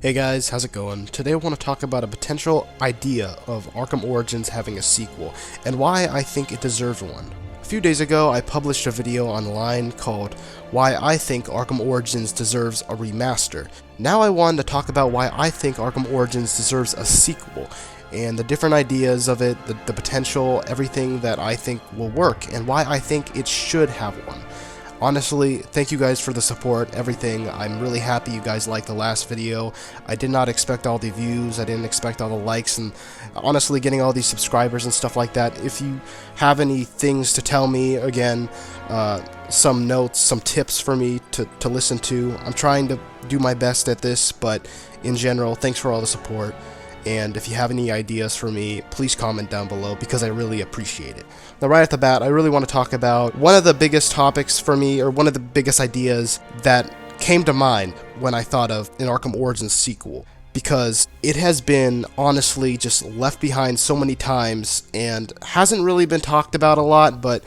Hey guys, how's it going? Today I want to talk about a potential idea of Arkham Origins having a sequel, and why I think it deserves one. A few days ago, I published a video online called Why I Think Arkham Origins Deserves a Remaster. Now I wanted to talk about why I think Arkham Origins deserves a sequel, and the different ideas of it, the potential, everything that I think will work, and why I think it should have one. Honestly, thank you guys for the support, everything. I'm really happy you guys liked the last video. I did not expect all the views, I didn't expect all the likes, and honestly getting all these subscribers and stuff like that. If you have any things to tell me, again, some notes, some tips for me to listen to. I'm trying to do my best at this, but in general, thanks for all the support. And if you have any ideas for me, please comment down below because I really appreciate it. Now right at the bat, I really want to talk about one of the biggest topics for me, or one of the biggest ideas that came to mind when I thought of an Arkham Origins sequel. Because it has been, honestly, just left behind so many times and hasn't really been talked about a lot, but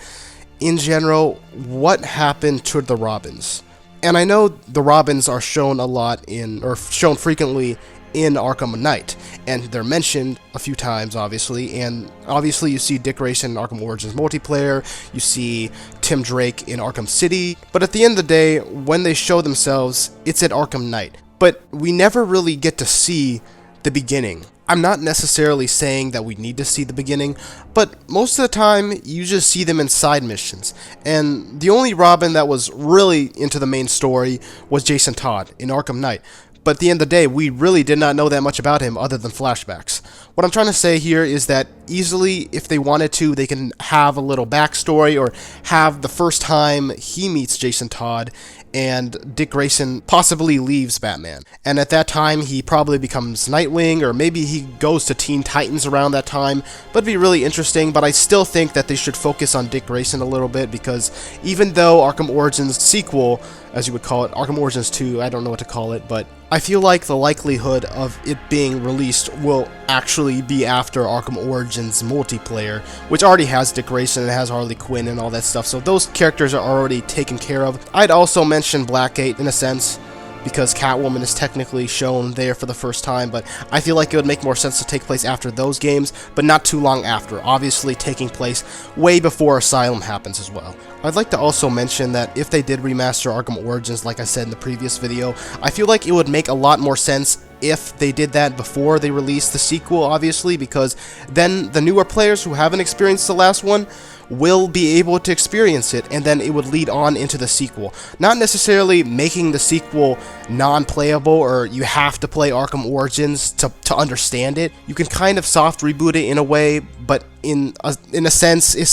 in general, what happened to the Robins? And I know the Robins are shown a lot or shown frequently in Arkham Knight, and they're mentioned a few times, obviously, and obviously you see Dick Grayson in Arkham Origins multiplayer, you see Tim Drake in Arkham City, but at the end of the day, when they show themselves, it's at Arkham Knight. But we never really get to see the beginning. I'm not necessarily saying that we need to see the beginning, but most of the time, you just see them in side missions, and the only Robin that was really into the main story was Jason Todd in Arkham Knight. But at the end of the day, we really did not know that much about him other than flashbacks. What I'm trying to say here is that easily, if they wanted to, they can have a little backstory, or have the first time he meets Jason Todd and Dick Grayson possibly leaves Batman. And at that time, he probably becomes Nightwing, or maybe he goes to Teen Titans around that time. But it'd be really interesting, but I still think that they should focus on Dick Grayson a little bit, because even though Arkham Origins sequel, as you would call it, Arkham Origins 2, I don't know what to call it, but I feel like the likelihood of it being released will actually be after Arkham Origins multiplayer, which already has Dick Grayson and has Harley Quinn and all that stuff, so those characters are already taken care of. I'd also mention Blackgate in a sense, because Catwoman is technically shown there for the first time, but I feel like it would make more sense to take place after those games, but not too long after, obviously taking place way before Asylum happens as well. I'd like to also mention that if they did remaster Arkham Origins, like I said in the previous video, I feel like it would make a lot more sense if they did that before they released the sequel, obviously, because then the newer players who haven't experienced the last one will be able to experience it, and then it would lead on into the sequel. Not necessarily making the sequel non-playable, or you have to play Arkham Origins to understand it. You can kind of soft reboot it in a way, but in a sense, it's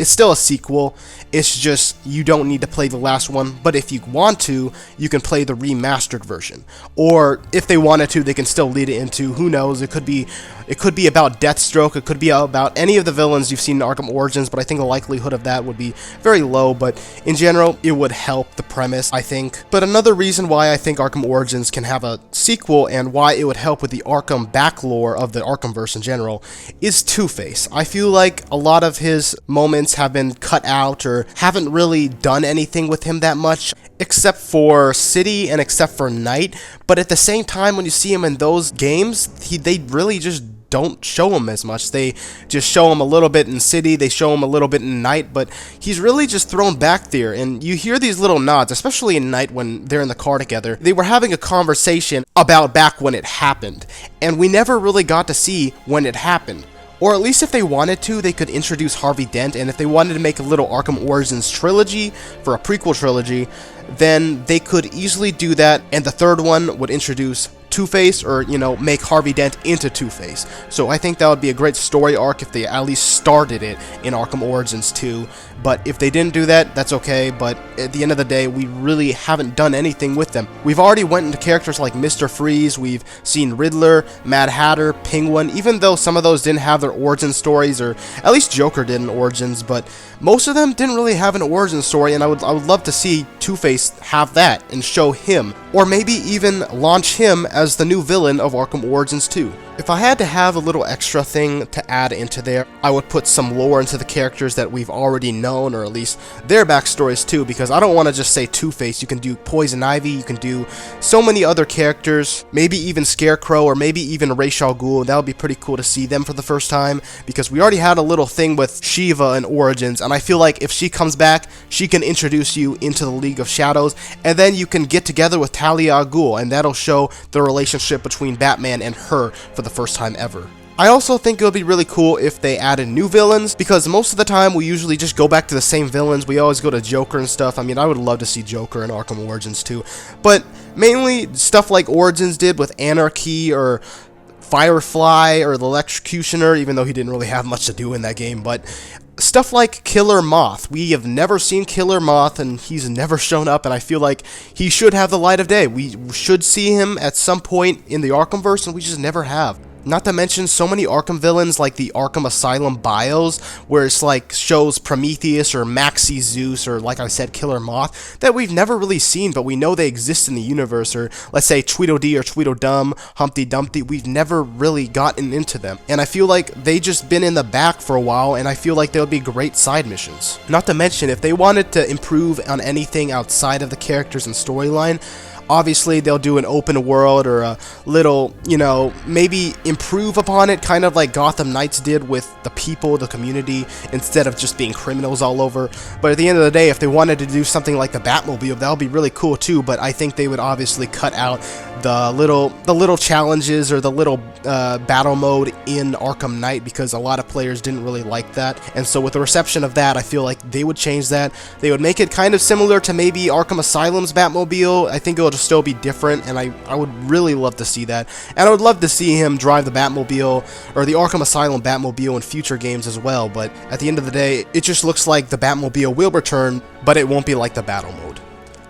still a sequel. It's just you don't need to play the last one, but if you want to, you can play the remastered version. Or if they wanted to, they can still lead it into, who knows, it could be about Deathstroke, it could be about any of the villains you've seen in Arkham Origins, but I think the likelihood of that would be very low, but in general, it would help the premise, I think. But another reason why I think Arkham Origins can have a sequel, and why it would help with the Arkham backlore of the Arkhamverse in general, is Two-Face. I feel like a lot of his moments have been cut out, or haven't really done anything with him that much, except for City and except for Night. But at the same time, when you see him in those games, they really just don't show him as much. They just show him a little bit in City, they show him a little bit in Night, but he's really just thrown back there, and you hear these little nods, especially in Night when they're in the car together. They were having a conversation about back when it happened, and we never really got to see when it happened. Or at least if they wanted to, they could introduce Harvey Dent, and if they wanted to make a little Arkham Origins trilogy for a prequel trilogy, then they could easily do that, and the third one would introduce Two-Face, or, make Harvey Dent into Two-Face. So I think that would be a great story arc if they at least started it in Arkham Origins 2. But if they didn't do that, that's okay, but at the end of the day, we really haven't done anything with them. We've already went into characters like Mr. Freeze, we've seen Riddler, Mad Hatter, Penguin, even though some of those didn't have their origin stories, or at least Joker did in Origins, but most of them didn't really have an origin story, and I would love to see Two-Face have that and show him, or maybe even launch him as the new villain of Arkham Origins 2. If I had to have a little extra thing to add into there, I would put some lore into the characters that we've already known, or at least their backstories too, because I don't want to just say Two-Face. You can do Poison Ivy, you can do so many other characters, maybe even Scarecrow, or maybe even Ra's al Ghul. That would be pretty cool to see them for the first time, because we already had a little thing with Shiva in Origins, and I feel like if she comes back, she can introduce you into the League of Shadows, and then you can get together with Talia al Ghul, and that'll show the relationship between Batman and her for the first time ever. I also think it would be really cool if they added new villains, because most of the time we usually just go back to the same villains. We always go to Joker and stuff. I mean, I would love to see Joker in Arkham Origins too, but mainly stuff like Origins did with Anarchy or Firefly or the Electrocutioner, even though he didn't really have much to do in that game, but stuff like Killer Moth. We have never seen Killer Moth, and he's never shown up, and I feel like he should have the light of day. We should see him at some point in the Arkhamverse, and we just never have. Not to mention so many Arkham villains like the Arkham Asylum bios, where it's like shows Prometheus or Maxi Zeus or, like I said, Killer Moth, that we've never really seen, but we know they exist in the universe. Or let's say Tweedledee or Tweedledum, Humpty Dumpty, we've never really gotten into them. And I feel like they just been in the back for a while, and I feel like they'll be great side missions. Not to mention, if they wanted to improve on anything outside of the characters and storyline, obviously they'll do an open world or a little, maybe improve upon it, kind of like Gotham Knights did with the people, the community, instead of just being criminals all over. But at the end of the day, if they wanted to do something like the Batmobile, that would be really cool too, but I think they would obviously cut out the little challenges or the little battle mode in Arkham Knight, because a lot of players didn't really like that. And so with the reception of that, I feel like they would change that. They would make it kind of similar to maybe Arkham Asylum's Batmobile. I think it would still be different, and I would really love to see that. And I would love to see him drive the Batmobile or the Arkham Asylum Batmobile in future games as well, but at the end of the day, it just looks like the Batmobile will return, but it won't be like the battle mode.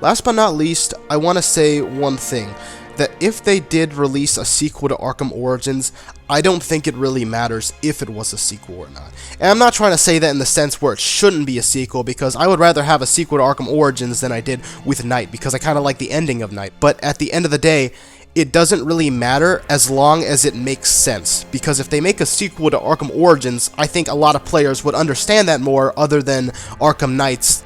Last but not least, I want to say one thing, that if they did release a sequel to Arkham Origins, I don't think it really matters if it was a sequel or not. And I'm not trying to say that in the sense where it shouldn't be a sequel, because I would rather have a sequel to Arkham Origins than I did with Knight, because I kind of like the ending of Knight. But at the end of the day, it doesn't really matter as long as it makes sense, because if they make a sequel to Arkham Origins, I think a lot of players would understand that more, other than Arkham Knight's,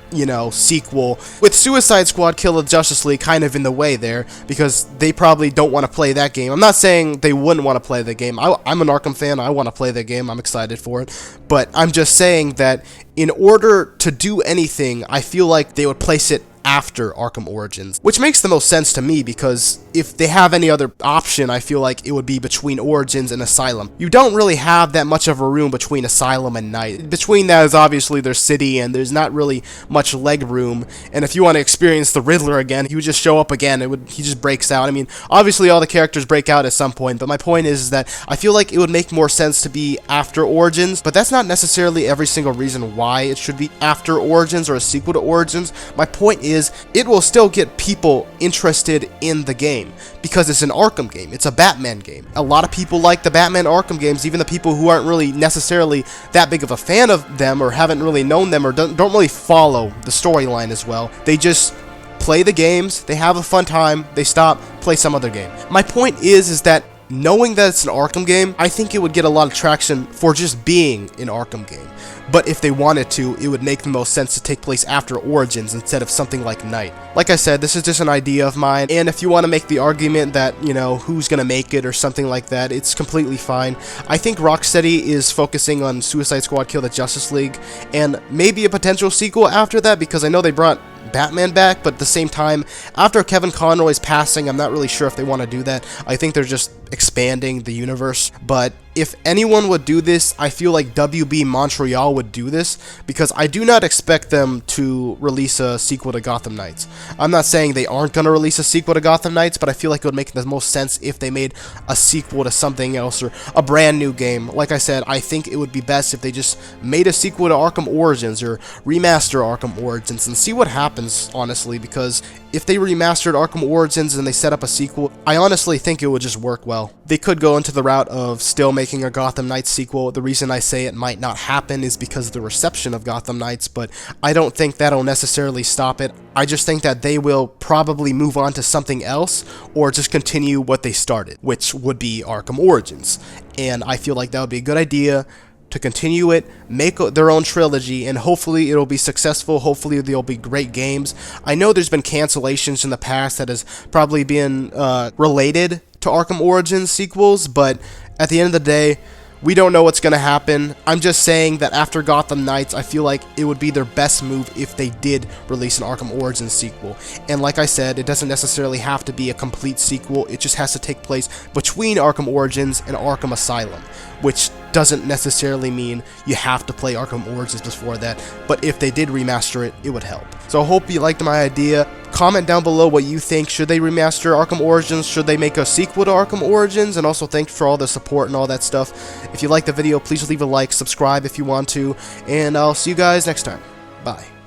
sequel, with Suicide Squad Kill the Justice League kind of in the way there, because they probably don't want to play that game. I'm not saying they wouldn't want to play the game. I'm an Arkham fan, I want to play the game, I'm excited for it, but I'm just saying that in order to do anything, I feel like they would place it after Arkham Origins, which makes the most sense to me, because if they have any other option, I feel like it would be between Origins and Asylum. You don't really have that much of a room between Asylum and Knight. Between that is obviously their city, and there's not really much leg room, and if you want to experience the Riddler again, he would just show up again, he just breaks out. I mean, obviously all the characters break out at some point, but my point is that I feel like it would make more sense to be after Origins, but that's not necessarily every single reason why it should be after Origins or a sequel to Origins. My point is, it will still get people interested in the game, because it's an Arkham game, it's a Batman game. A lot of people like the Batman Arkham games, even the people who aren't really necessarily that big of a fan of them, or haven't really known them, or don't really follow the storyline as well. They just play the games, they have a fun time, they stop, play some other game. My point is that knowing that it's an Arkham game, I think it would get a lot of traction for just being an Arkham game. But if they wanted to, it would make the most sense to take place after Origins instead of something like Knight. Like I said, this is just an idea of mine, and if you want to make the argument that, who's gonna make it or something like that, it's completely fine. I think Rocksteady is focusing on Suicide Squad Kill the Justice League, and maybe a potential sequel after that, because I know they brought Batman back, but at the same time, after Kevin Conroy's passing, I'm not really sure if they want to do that. I think they're just expanding the universe, but if anyone would do this, I feel like WB Montreal would do this, because I do not expect them to release a sequel to Gotham Knights. I'm not saying they aren't going to release a sequel to Gotham Knights, but I feel like it would make the most sense if they made a sequel to something else, or a brand new game. Like I said, I think it would be best if they just made a sequel to Arkham Origins, or remaster Arkham Origins, and see what happens, honestly, because if they remastered Arkham Origins and they set up a sequel, I honestly think it would just work well. They could go into the route of still making a Gotham Knights sequel. The reason I say it might not happen is because of the reception of Gotham Knights, but I don't think that'll necessarily stop it. I just think that they will probably move on to something else or just continue what they started, which would be Arkham Origins. And I feel like that would be a good idea to continue it, make their own trilogy, and hopefully it'll be successful. Hopefully there'll be great games. I know there's been cancellations in the past that has probably been related to Arkham Origins sequels, but at the end of the day, we don't know what's going to happen. I'm just saying that after Gotham Knights, I feel like it would be their best move if they did release an Arkham Origins sequel. And like I said, it doesn't necessarily have to be a complete sequel. It just has to take place between Arkham Origins and Arkham Asylum, which doesn't necessarily mean you have to play Arkham Origins before that, but if they did remaster it, it would help. So I hope you liked my idea. Comment down below what you think. Should they remaster Arkham Origins? Should they make a sequel to Arkham Origins? And also thanks for all the support and all that stuff. If you liked the video, please leave a like, subscribe if you want to, and I'll see you guys next time. Bye.